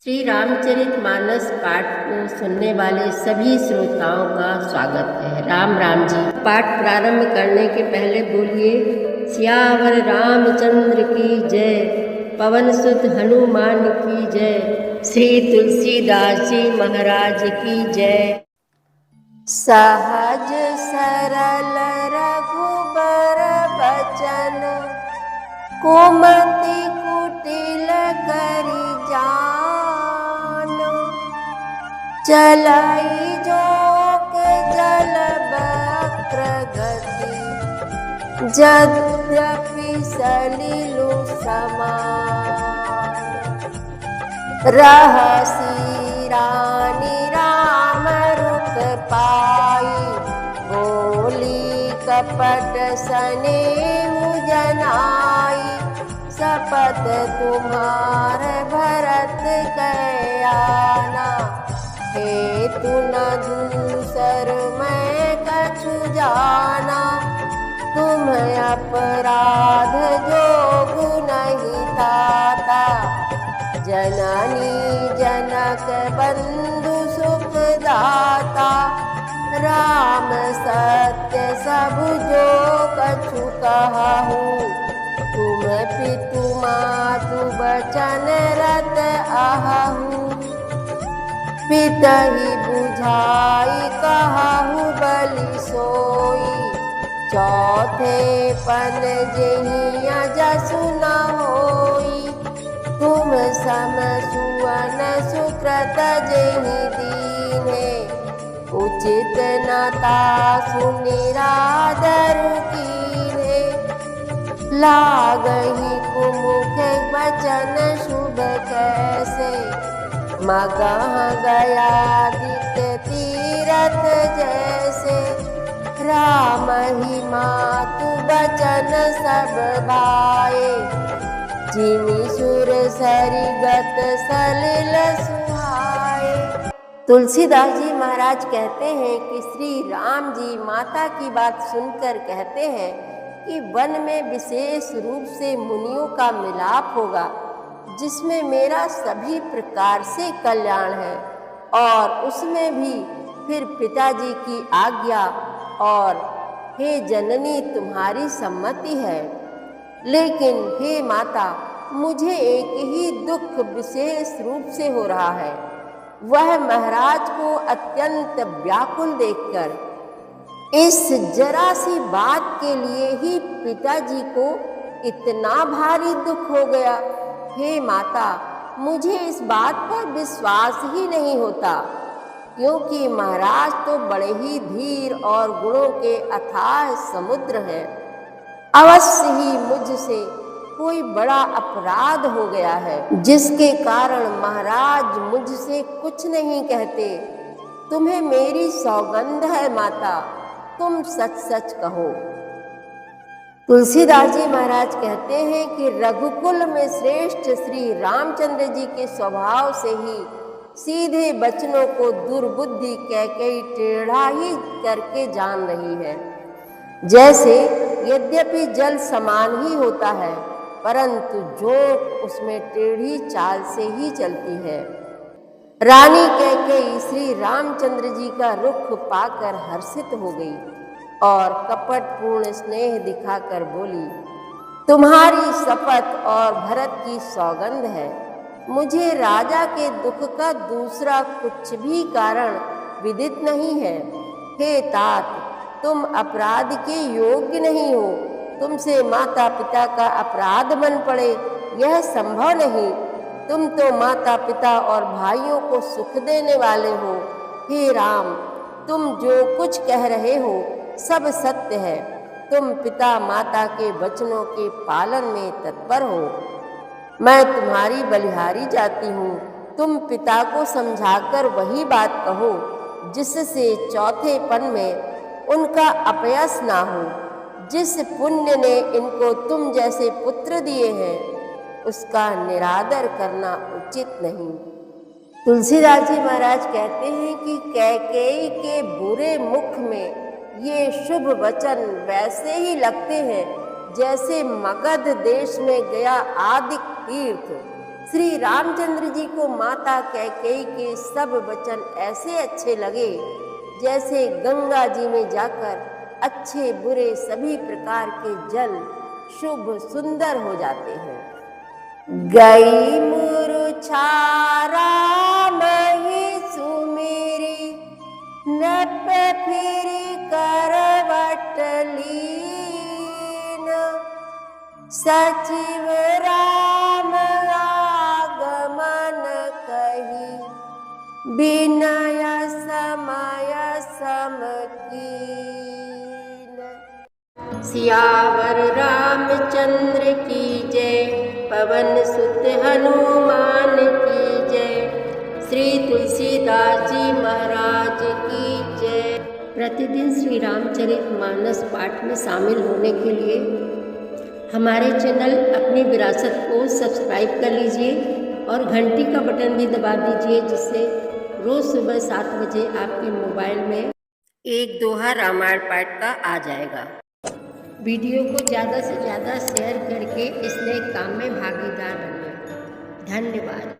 श्री रामचरितमानस पाठ को सुनने वाले सभी श्रोताओं का स्वागत है। राम राम जी। पाठ प्रारंभ करने के पहले बोलिए सियावर रामचंद्र की जय, पवन सुत हनुमान की जय, श्री तुलसीदास जी महाराज की जय। सहज सरल रघुबर बचन, कुमति कुटिल करि जान। चलाई जोग जल वक्र गति, यद्यपि सलिलु समान। रहसी रानी राम रुख पाई, बोली कपट सनेहु जनाई। शपथ तुम्हार भरत कै आना, हेतु न दूसर मैं कछु जाना। तुम अपराध जोगु नहीं ताता, जननी जनक बंधु सुख दाता। राम सत्य सब जो कछु कहूँ, तुम पितु मातु बचन रत आहू। पितहि बुझाई कहूँ बलि सोई, चौथे पन जहिया जसु न होई। तुम सम सुवन सुकृत जेहि दीन्हे, उचित न तासु निरादर कीन्हे। लागहि कुमुख बचन शुभ कैसे, मगह गया दिक तीरथ जैसे। राम ही मातु बचन सब भाए, जिमि सुर सरिगत सलिल सुहाए। तुलसीदास जी महाराज कहते हैं कि श्री राम जी माता की बात सुनकर कहते हैं कि वन में विशेष रूप से मुनियों का मिलाप होगा, जिसमें मेरा सभी प्रकार से कल्याण है, और उसमें भी फिर पिताजी की आज्ञा और हे जननी तुम्हारी सम्मति है। लेकिन हे माता, मुझे एक ही दुख विशेष रूप से हो रहा है, वह महाराज को अत्यंत व्याकुल देखकर। इस जरा सी बात के लिए ही पिताजी को इतना भारी दुख हो गया। हे माता, मुझे इस बात पर विश्वास ही नहीं होता, क्योंकि महाराज तो बड़े ही धीर और गुणों के अथाह समुद्र हैं। अवश्य ही मुझसे कोई बड़ा अपराध हो गया है, जिसके कारण महाराज मुझसे कुछ नहीं कहते। तुम्हें मेरी सौगंध है माता, तुम सच सच कहो। तुलसीदास जी महाराज कहते हैं कि रघुकुल में श्रेष्ठ श्री रामचंद्र जी के स्वभाव से ही सीधे बचनों को दुर्बुद्धि कैकेयी टेढ़ा ही करके जान रही है। जैसे यद्यपि जल समान ही होता है, परंतु जोक उसमें टेढ़ी चाल से ही चलती है। रानी कैकेयी श्री रामचंद्र जी का रुख पाकर हर्षित हो गई और कपटपूर्ण स्नेह दिखाकर बोली, तुम्हारी शपथ और भरत की सौगंध है, मुझे राजा के दुख का दूसरा कुछ भी कारण विदित नहीं है। हे तात, तुम अपराध के योग्य नहीं हो, तुमसे माता पिता का अपराध बन पड़े यह संभव नहीं। तुम तो माता पिता और भाइयों को सुख देने वाले हो। हे राम, तुम जो कुछ कह रहे हो सब सत्य है। तुम पिता माता के वचनों के पालन में तत्पर हो। मैं तुम्हारी बलिहारी जाती हूँ। तुम पिता को समझाकर वही बात कहो, जिससे चौथे पन में उनका अपयस ना हो। जिस पुण्य ने इनको तुम जैसे पुत्र दिए हैं, उसका निरादर करना उचित नहीं। तुलसीदास जी महाराज कहते हैं कि कैकेयी के बुरे मुख में ये शुभ वचन वैसे ही लगते हैं जैसे मगध देश में गया आदि तीर्थ श्री रामचंद्र जी को माता कैकेयी के सब वचन ऐसे अच्छे लगे जैसे गंगा जी में जाकर अच्छे बुरे सभी प्रकार के जल शुभ सुंदर हो जाते हैं। गई मुरुछारा मही सुमेरी नप फिरी करवट लीन सचिव राम आगमन कही विनय समय समकीन। सियावर रामचंद्र की जय, पवन सुत हनुमान की जय, श्री तुलसीदास जी महाराज की जय। प्रतिदिन श्री रामचरितमानस पाठ में शामिल होने के लिए हमारे चैनल अपनी विरासत को सब्सक्राइब कर लीजिए और घंटी का बटन भी दबा दीजिए, जिससे रोज़ सुबह 7 बजे आपके मोबाइल में एक दोहा रामायण पाठ का आ जाएगा। वीडियो को ज़्यादा से ज़्यादा शेयर करके इस नए काम में भागीदार बनिए। धन्यवाद।